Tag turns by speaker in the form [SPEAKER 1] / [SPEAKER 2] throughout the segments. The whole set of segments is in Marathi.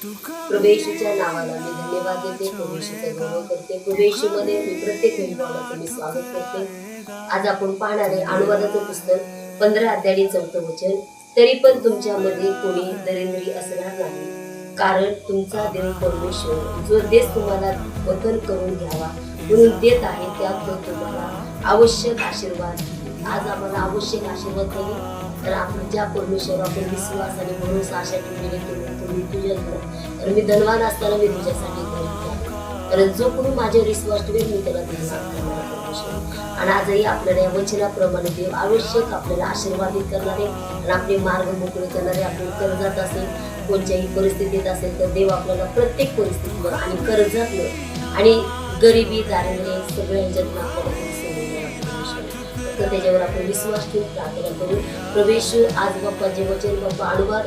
[SPEAKER 1] प्रभू येशूच्या नावाला मी धन्यवाद देते, प्रभू येशूचा गौरव करते, प्रभू येशूमध्ये मी प्रत्येक हरिभावाचं मी स्वागत करते। आज आपण पाहणार आहे अनुवादाचं पुस्तक 15 अध्याय 4 वचन। तरी पण तुमच्यामध्ये कोणी दरिद्री असणार नाही, कारण तुमचा देव परमेश्वर जो देश तुम्हाला वतन करून घ्यावा म्हणून देत आहे, त्यात तो तुम्हाला आवश्यक आशीर्वाद। आज आम्हाला आवश्यक आशीर्वाद नाही, तर आपण ज्या परमेश्वर आपण विश्वास आणि भरोसा आशा ठेवलेले तुम्ही तुझ्याकडे, तर मी धनवान असताना मी तुझ्यासाठी करतो, तर जो कोणी माझ्यावर विश्वास ठेवेल मी त्याला धन्यवाद करणार परमेश्वर। आणि आजही आपल्याला या वचनाप्रमाणे देव आवश्यक आपल्याला आशीर्वादित करणारे आणि आपले मार्ग मोकळे करणारे, आपण कर्जात असेल कोणत्याही परिस्थितीत असेल तर देव आपल्याला प्रत्येक परिस्थितीवर आणि कर्जातलं आणि गरिबी दारिद्र्य सगळ्यांच्यातून आपल्याला तर त्याच्यावर आपण विश्वास ठेवून प्रार्थना करू। प्रभू येशू आज बाप्पा जे वचन बाप्पा अनुवाद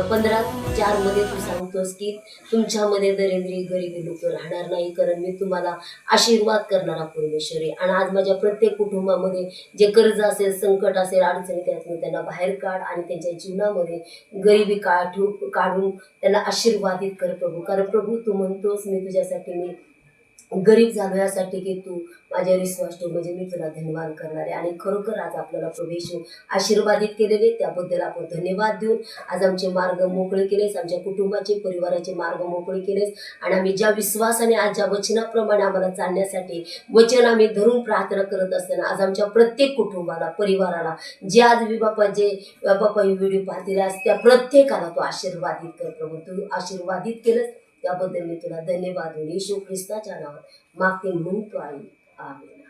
[SPEAKER 1] 15:4 मध्ये तू सांगतोस की तुमच्यामध्ये दरिद्री गरिबी लोक राहणार नाही, कारण मी तुम्हाला आशीर्वाद करणारा परमेश्वर आहे। आणि आज माझ्या प्रत्येक कुटुंबामध्ये जे कर्ज असेल संकट असेल अडचणी त्यातून त्यांना बाहेर काढ आणि त्यांच्या जीवनामध्ये गरिबी काढून त्यांना आशीर्वादित कर प्रभू। कारण प्रभू तू म्हणतोस मी तुझ्यासाठी मी गरीब झालो यासाठी की तू माझ्या विश्वास ठेव, म्हणजे मी तुला धन्यवाद करणार आहे। आणि खरोखर आज आपल्याला प्रभू येशू आशीर्वादित केलेले त्याबद्दल आपण धन्यवाद देऊन आज आमचे मार्ग मोकळे केलेस, आमच्या कुटुंबाचे परिवाराचे मार्ग मोकळे केलेस। आणि आम्ही ज्या विश्वासाने आज ज्या वचनाप्रमाणे आम्हाला चालण्यासाठी वचन आम्ही धरून प्रार्थना करत असताना आज आमच्या प्रत्येक कुटुंबाला परिवाराला जे आज बाप्पा जे बाप्पा ही व्हिडिओ पाहतील आज त्या प्रत्येकाला तू आशीर्वादित कर प्रभू। तू आशीर्वादित केलंस त्याबद्दल मी तुला धन्यवाद देऊन येशू ख्रिस्ताच्या नावात मागते म्हणतो आहे, आमेन।